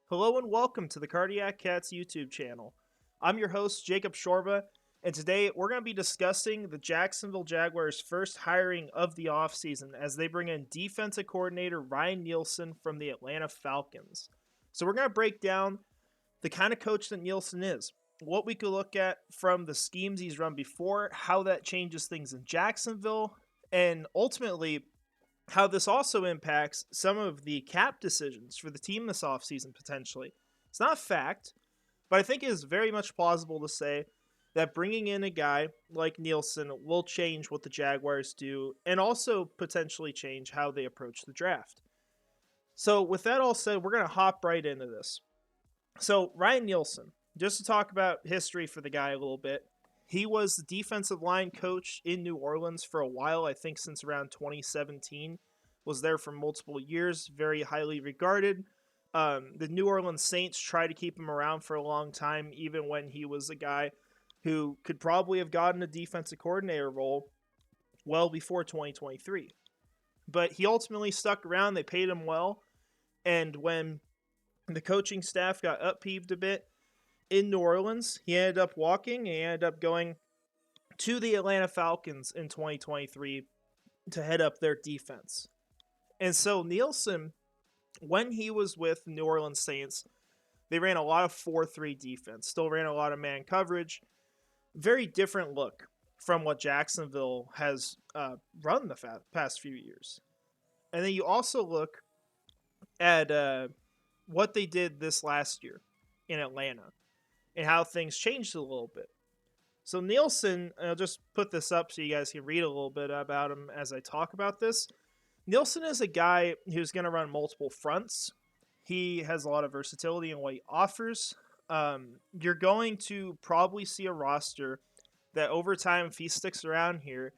Hello and welcome to the Cardiac Cats YouTube channel. I'm your host, Jacob Shorba, and today we're going to be discussing the Jacksonville Jaguars' first hiring of the offseason as they bring in defensive coordinator Ryan Nielsen from the Atlanta Falcons. So we're going to break down the kind of coach that Nielsen is, what we could look at from the schemes he's run before, how that changes things in Jacksonville, and ultimately how this also impacts some of the cap decisions for the team this offseason potentially. It's not a fact, but I think it is very much plausible to say that bringing in a guy like Nielsen will change what the Jaguars do and also potentially change how they approach the draft. So, with that all said, we're going to hop right into this. So, Ryan Nielsen, just to talk about history for the guy a little bit, he was the defensive line coach in New Orleans for a while, I think since around 2017. Was there for multiple years, very highly regarded. The New Orleans Saints tried to keep him around for a long time, even when he was a guy who could probably have gotten a defensive coordinator role well before 2023. But he ultimately stuck around. They paid him well. And when the coaching staff got upheaved a bit in New Orleans, he ended up walking. He ended up going to the Atlanta Falcons in 2023 to head up their defense. And so Nielsen, when he was with New Orleans Saints, they ran a lot of 4-3 defense, still ran a lot of man coverage. Very different look from what Jacksonville has run the past few years. And then you also look at what they did this last year in Atlanta and how things changed a little bit. So Nielsen, I'll just put this up so you guys can read a little bit about him as I talk about this. Nielsen is a guy who's going to run multiple fronts. He has a lot of versatility in what he offers. You're going to probably see a roster that over time, if he sticks around here,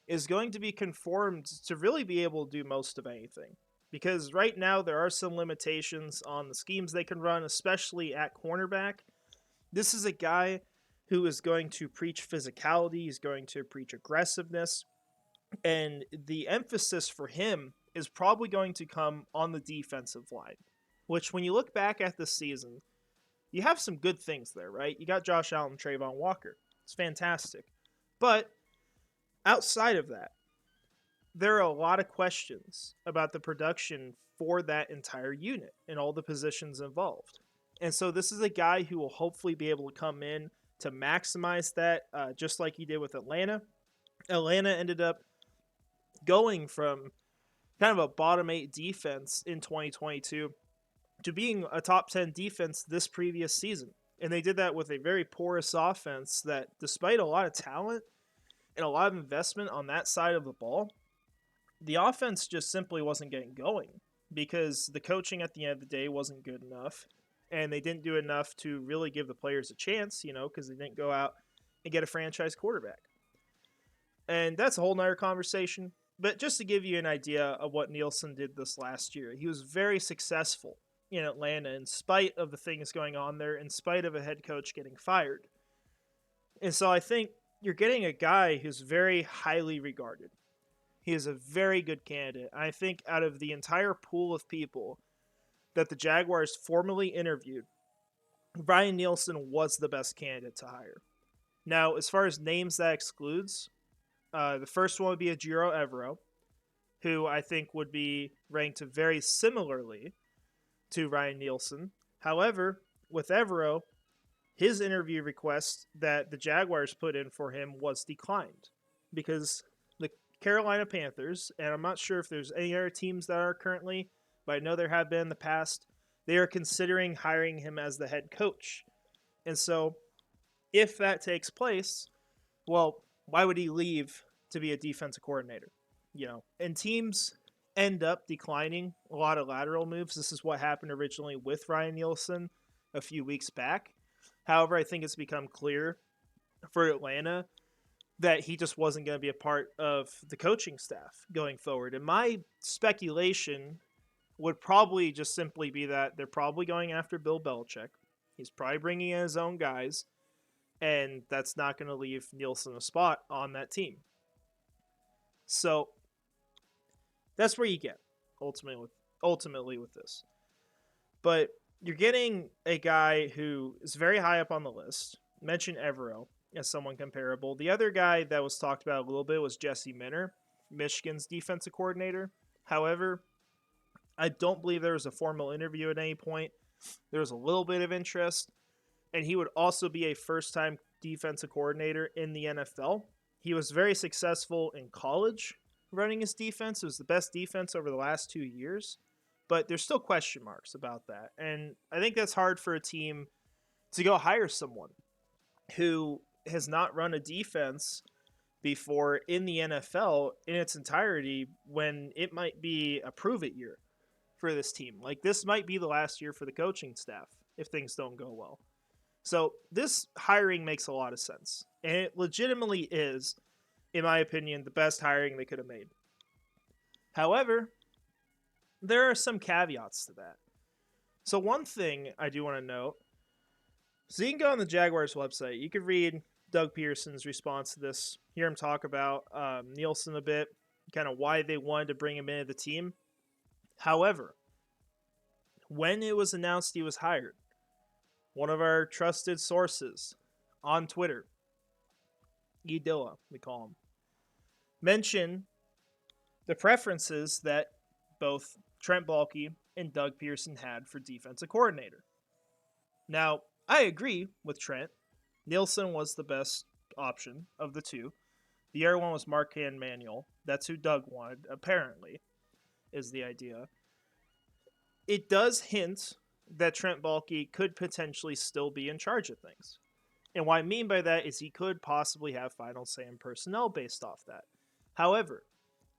is going to be conformed to really be able to do most of anything. Because right now, there are some limitations on the schemes they can run, especially at cornerback. This is a guy who is going to preach physicality. He's going to preach aggressiveness. And the emphasis for him is probably going to come on the defensive line, which when you look back at this season, you have some good things there, right? You got Josh Allen, Trayvon Walker. It's fantastic. But outside of that, there are a lot of questions about the production for that entire unit and all the positions involved. And so this is a guy who will hopefully be able to come in to maximize that, just like he did with Atlanta. Atlanta ended up going from kind of a bottom 8 defense in 2022 to being a top 10 defense this previous season. And they did that with a very porous offense that, despite a lot of talent and a lot of investment on that side of the ball, the offense just simply wasn't getting going because the coaching at the end of the day wasn't good enough. And they didn't do enough to really give the players a chance, because they didn't go out and get a franchise quarterback. And that's a whole nother conversation. But just to give you an idea of what Nielsen did this last year, he was very successful in Atlanta in spite of the things going on there, in spite of a head coach getting fired. And so I think you're getting a guy who's very highly regarded. He is a very good candidate. I think out of the entire pool of people that the Jaguars formally interviewed, Ryan Nielsen was the best candidate to hire. Now, as far as names that excludes, the first one would be Ejiro Evero, who I think would be ranked very similarly to Ryan Nielsen. However, with Evero, his interview request that the Jaguars put in for him was declined because the Carolina Panthers, and I'm not sure if there's any other teams that are currently, but I know there have been in the past, they are considering hiring him as the head coach. And so, if that takes place, well, why would he leave to be a defensive coordinator? And teams end up declining a lot of lateral moves. This is what happened originally with Ryan Nielsen a few weeks back. However, I think it's become clear for Atlanta that he just wasn't going to be a part of the coaching staff going forward. And my speculation would probably just simply be that they're probably going after Bill Belichick. He's probably bringing in his own guys, and that's not going to leave Nielsen a spot on that team. So that's where you get ultimately with this. But you're getting a guy who is very high up on the list. Mention Evero as someone comparable. The other guy that was talked about a little bit was Jesse Minter, Michigan's defensive coordinator. However, I don't believe there was a formal interview at any point. There was a little bit of interest, and he would also be a first time defensive coordinator in the NFL. He was very successful in college running his defense. It was the best defense over the last 2 years, but there's still question marks about that. And I think that's hard for a team to go hire someone who has not run a defense before in the NFL in its entirety when it might be a prove it year for this team. Like, this might be the last year for the coaching staff if things don't go well. So this hiring makes a lot of sense. And it legitimately is, in my opinion, the best hiring they could have made. However, there are some caveats to that. So one thing I do want to note, so you can go on the Jaguars website. You can read Doug Pearson's response to this, hear him talk about Nielsen a bit, kind of why they wanted to bring him into the team. However, when it was announced he was hired, one of our trusted sources on Twitter, Edilla, we call him, mentioned the preferences that both Trent Baalke and Doug Pearson had for defensive coordinator. Now, I agree with Trent. Nielsen was the best option of the two. The other one was Marquand Manuel. That's who Doug wanted, apparently, is the idea. It does hint that Trent Baalke could potentially still be in charge of things. And what I mean by that is he could possibly have final say in personnel based off that. However,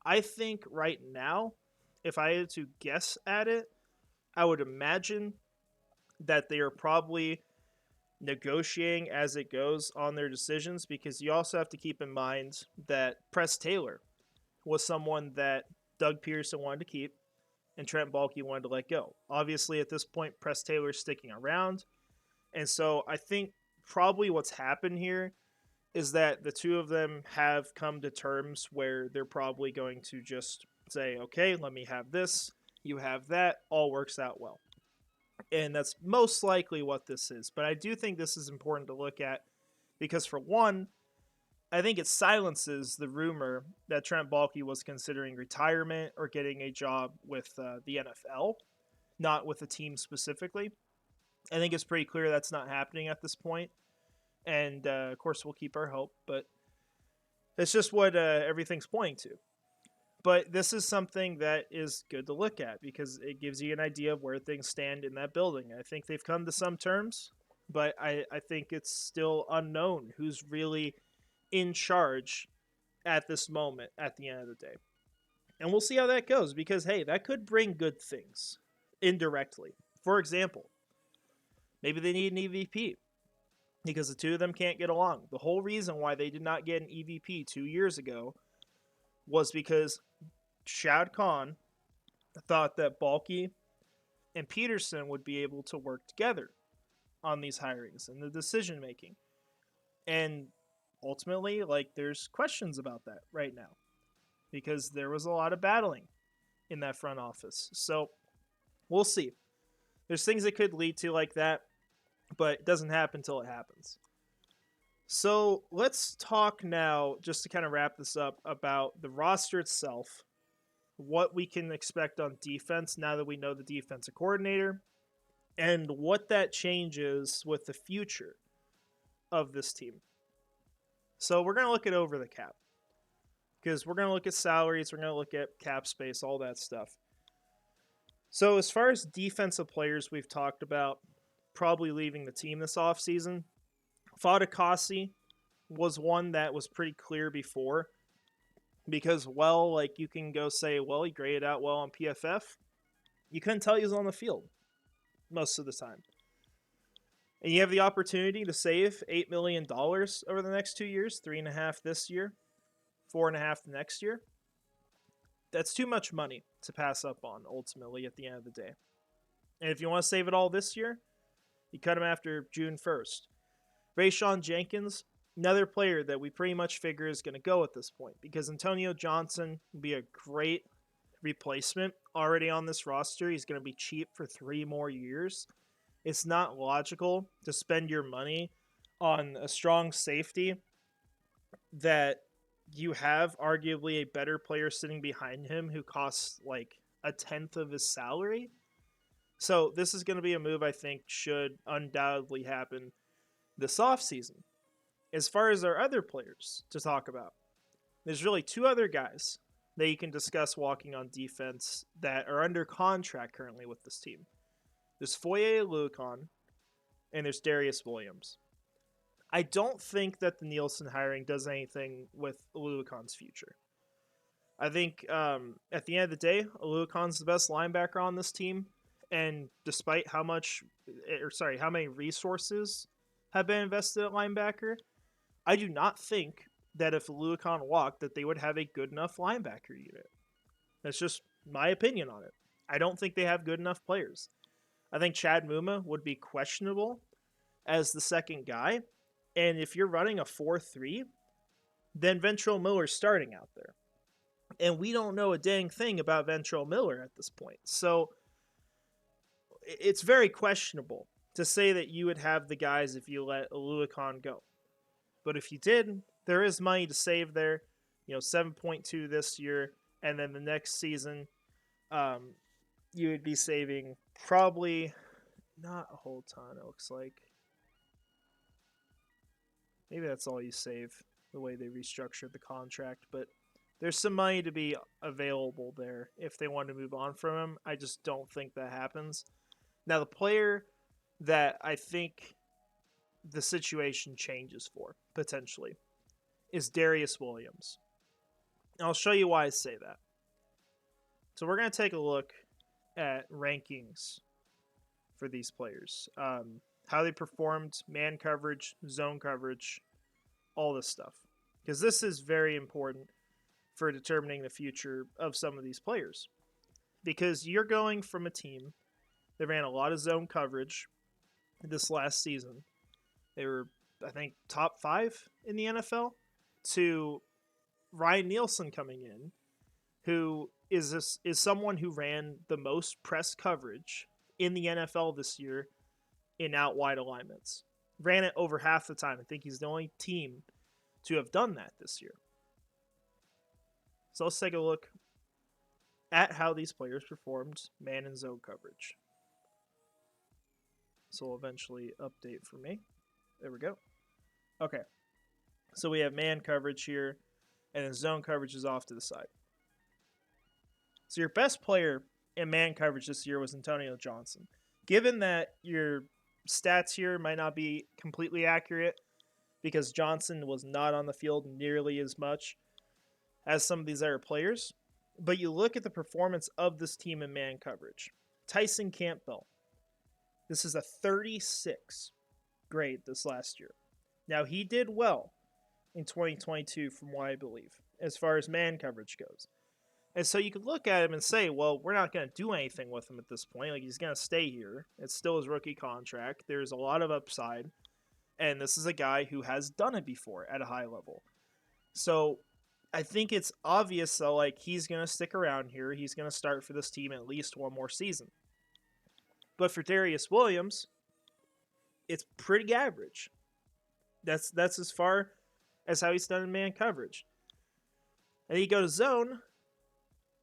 I think right now, if I had to guess at it, I would imagine that they are probably negotiating as it goes on their decisions, because you also have to keep in mind that Press Taylor was someone that Doug Pearson wanted to keep and Trent Baalke wanted to let go. Obviously, at this point, Press Taylor's sticking around. And so I think probably what's happened here is that the two of them have come to terms where they're probably going to just say, okay, let me have this, you have that, all works out well. And that's most likely what this is. But I do think this is important to look at because, for one, I think it silences the rumor that Trent Baalke was considering retirement or getting a job with the NFL, not with the team specifically. I think it's pretty clear that's not happening at this point. And, of course, we'll keep our hope. But it's just what everything's pointing to. But this is something that is good to look at because it gives you an idea of where things stand in that building. I think they've come to some terms, but I think it's still unknown who's really in charge at this moment at the end of the day. And we'll see how that goes because, hey, that could bring good things indirectly. For example, maybe they need an EVP because the two of them can't get along. The whole reason why they did not get an EVP 2 years ago was because Shad Khan thought that Baalke and Peterson would be able to work together on these hirings and the decision making. And ultimately, there's questions about that right now because there was a lot of battling in that front office. So we'll see. There's things it could lead to like that, but it doesn't happen until it happens. So let's talk now, just to kind of wrap this up, about the roster itself, what we can expect on defense now that we know the defensive coordinator, and what that changes with the future of this team. So we're going to look at over the cap, because we're going to look at salaries, we're going to look at cap space, all that stuff. So as far as defensive players we've talked about probably leaving the team this offseason, Fatukasi was one that was pretty clear before because, you can go say, he graded out well on PFF. You couldn't tell he was on the field most of the time. And you have the opportunity to save $8 million over the next 2 years, 3.5 this year, 4.5 the next year. That's too much money to pass up on, ultimately, at the end of the day. And if you want to save it all this year, you cut him after June 1st. Rayshawn Jenkins, another player that we pretty much figure is going to go at this point because Antonio Johnson will be a great replacement already on this roster. He's going to be cheap for 3 more years. it's not logical to spend your money on a strong safety that you have arguably a better player sitting behind him who costs like a tenth of his salary. So this is going to be a move I think should undoubtedly happen this offseason. As far as our other players to talk about, there's really two other guys that you can discuss walking on defense that are under contract currently with this team. There's Foye Oluokun and there's Darius Williams. I don't think that the Nielsen hiring does anything with Oluokun's future. I think at the end of the day, Oluokun's the best linebacker on this team, and despite how many resources have been invested at linebacker, I do not think that if Oluokun walked, that they would have a good enough linebacker unit. That's just my opinion on it. I don't think they have good enough players. I think Chad Muma would be questionable as the second guy. And if you're running a 4-3, then Ventrell Miller's starting out there. And we don't know a dang thing about Ventrell Miller at this point. So it's very questionable to say that you would have the guys if you let Oluokun go. But if you did, there is money to save there. 7.2 this year, and then the next season, you would be saving probably not a whole ton, it looks like. Maybe that's all you save, the way they restructured the contract. But there's some money to be available there if they want to move on from him. I just don't think that happens. Now, the player that I think the situation changes for, potentially, is Darius Williams. And I'll show you why I say that. So we're going to take a look at rankings for these players. How they performed, man coverage, zone coverage, all this stuff. Because this is very important for determining the future of some of these players. Because you're going from a team that ran a lot of zone coverage this last season. They were, I think, top 5 in the NFL, to Ryan Nielsen coming in, who is someone who ran the most press coverage in the NFL this year in out wide alignments. Ran it over half the time. I think he's the only team to have done that this year. So let's take a look at how these players performed man and zone coverage. So we'll eventually update for me. There we go. Okay. So we have man coverage here, and then zone coverage is off to the side. So your best player in man coverage this year was Antonio Johnson. Given that your stats here might not be completely accurate because Johnson was not on the field nearly as much as some of these other players, but you look at the performance of this team in man coverage. Tyson Campbell. This is a 36 grade this last year. Now, he did well in 2022 from what I believe, as far as man coverage goes. And so you could look at him and say, well, we're not going to do anything with him at this point. Like, he's going to stay here. It's still his rookie contract. There's a lot of upside. And this is a guy who has done it before at a high level. So I think it's obvious, though, like, he's going to stick around here. He's going to start for this team at least one more season. But for Darius Williams, it's pretty average. That's as far as how he's done in man coverage. And then you go to zone,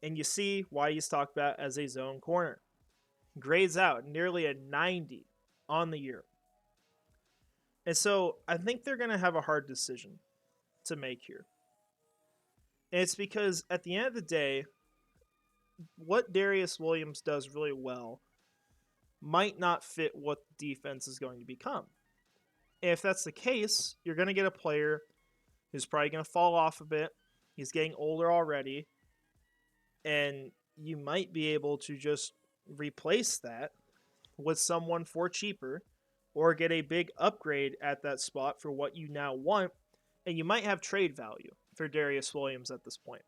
and you see why he's talked about as a zone corner. Grades out nearly a 90 on the year. And so I think they're going to have a hard decision to make here. And it's because at the end of the day, what Darius Williams does really well might not fit what the defense is going to become. And if that's the case, you're going to get a player who's probably going to fall off a bit. He's getting older already. And you might be able to just replace that with someone for cheaper or get a big upgrade at that spot for what you now want. And you might have trade value for Darius Williams at this point.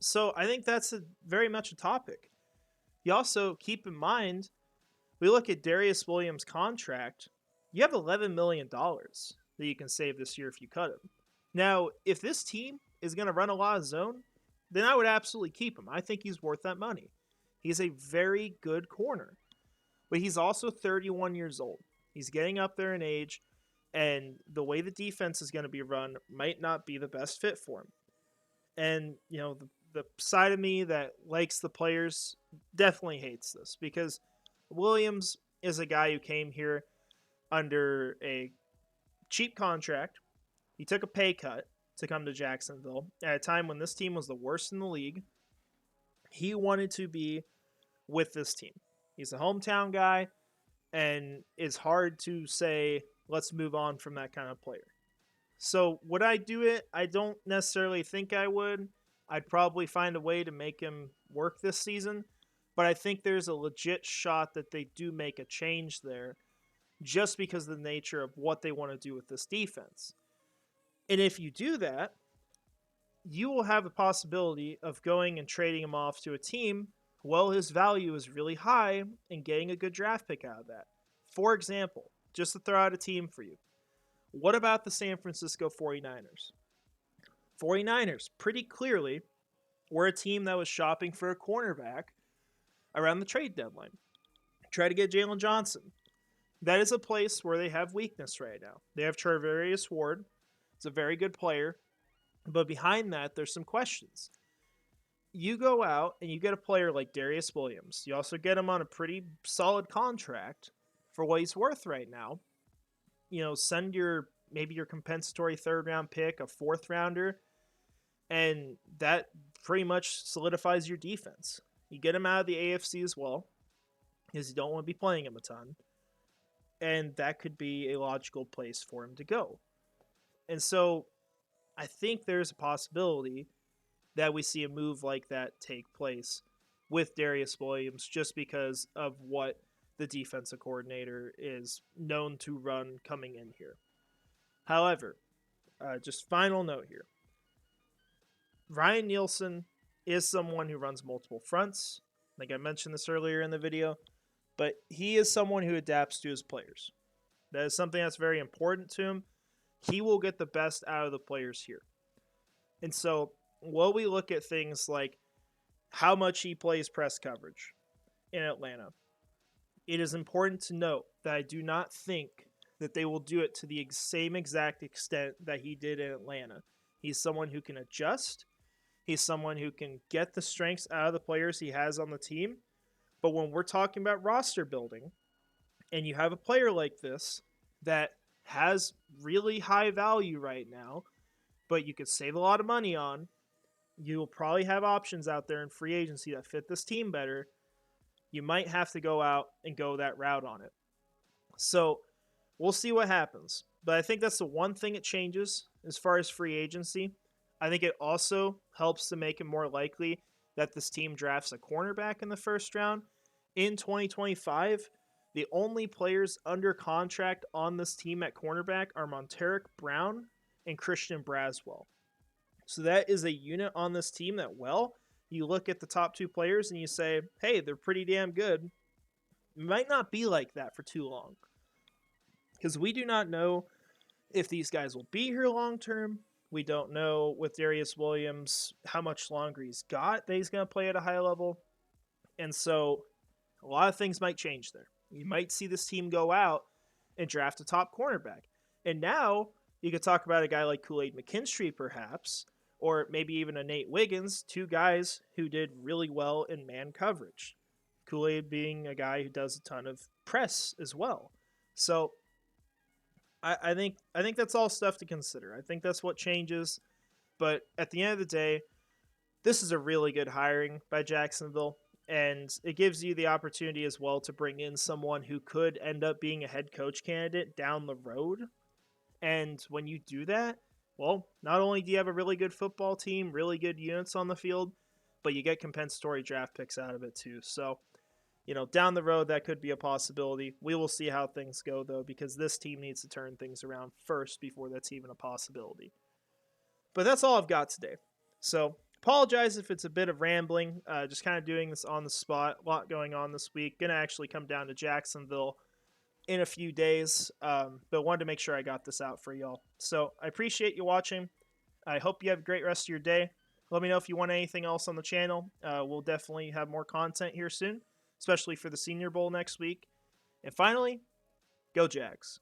So I think that's very much a topic. You also keep in mind, we look at Darius Williams' contract, you have $11 million that you can save this year if you cut him. Now, if this team is going to run a lot of zone, then I would absolutely keep him. I think he's worth that money. He's a very good corner. but he's also 31 years old. He's getting up there in age, and the way the defense is going to be run might not be the best fit for him. And, the side of me that likes the players definitely hates this because Williams is a guy who came here under a cheap contract. He took a pay cut to come to Jacksonville at a time when this team was the worst in the league. He wanted to be with this team. He's a hometown guy, and it's hard to say, let's move on from that kind of player. So would I do it? I don't necessarily think I would. I'd probably find a way to make him work this season, but I think there's a legit shot that they do make a change there just because of the nature of what they want to do with this defense. And if you do that, you will have the possibility of going and trading him off to a team. Well, his value is really high and getting a good draft pick out of that. For example, just to throw out a team for you, what about the San Francisco 49ers? 49ers, pretty clearly, were a team that was shopping for a cornerback around the trade deadline. Try to get Jalen Johnson. That is a place where they have weakness right now. They have Charvarius Ward. It's a very good player. But behind that, there's some questions. You go out and you get a player like Darius Williams. You also get him on a pretty solid contract for what he's worth right now. Send maybe your compensatory third-round pick, a fourth-rounder, and that pretty much solidifies your defense. You get him out of the AFC as well, because you don't want to be playing him a ton, and that could be a logical place for him to go. And so I think there's a possibility that we see a move like that take place with Darius Williams just because of what the defensive coordinator is known to run coming in here. However, just final note here. Ryan Nielsen is someone who runs multiple fronts. Like I mentioned this earlier in the video, but he is someone who adapts to his players. That is something that's very important to him. He will get the best out of the players here. And so, while we look at things like how much he plays press coverage in Atlanta, it is important to note that I do not think that they will do it to the same exact extent that he did in Atlanta. He's someone who can adjust. He's someone who can get the strengths out of the players he has on the team. But when we're talking about roster building, and you have a player like this that has really high value right now, but you could save a lot of money on, you will probably have options out there in free agency that fit this team better. You might have to go out and go that route on it. So we'll see what happens. But I think that's the one thing it changes as far as free agency. I think it also helps to make it more likely that this team drafts a cornerback in the first round. In 2025, the only players under contract on this team at cornerback are Monteric Brown and Christian Braswell. So that is a unit on this team that, you look at the top two players and you say, hey, they're pretty damn good. It might not be like that for too long, because we do not know if these guys will be here long term. We don't know with Darius Williams how much longer he's got that he's going to play at a high level. And so a lot of things might change there. You might see this team go out and draft a top cornerback. And now you could talk about a guy like Kool-Aid McKinstry perhaps, or maybe even a Nate Wiggins, two guys who did really well in man coverage. Kool-Aid being a guy who does a ton of press as well. So I think that's all stuff to consider. I think that's what changes. But at the end of the day, this is a really good hiring by Jacksonville, and it gives you the opportunity as well to bring in someone who could end up being a head coach candidate down the road. And when you do that, not only do you have a really good football team, really good units on the field, but you get compensatory draft picks out of it too. So, down the road, that could be a possibility. We will see how things go, though, because this team needs to turn things around first before that's even a possibility. But that's all I've got today. So, apologize if it's a bit of rambling. Just kind of doing this on the spot. A lot going on this week. Going to actually come down to Jacksonville in a few days, but wanted to make sure I got this out for y'all. So, I appreciate you watching. I hope you have a great rest of your day. Let me know if you want anything else on the channel. We'll definitely have more content here soon, especially for the Senior Bowl next week. And finally, go Jags.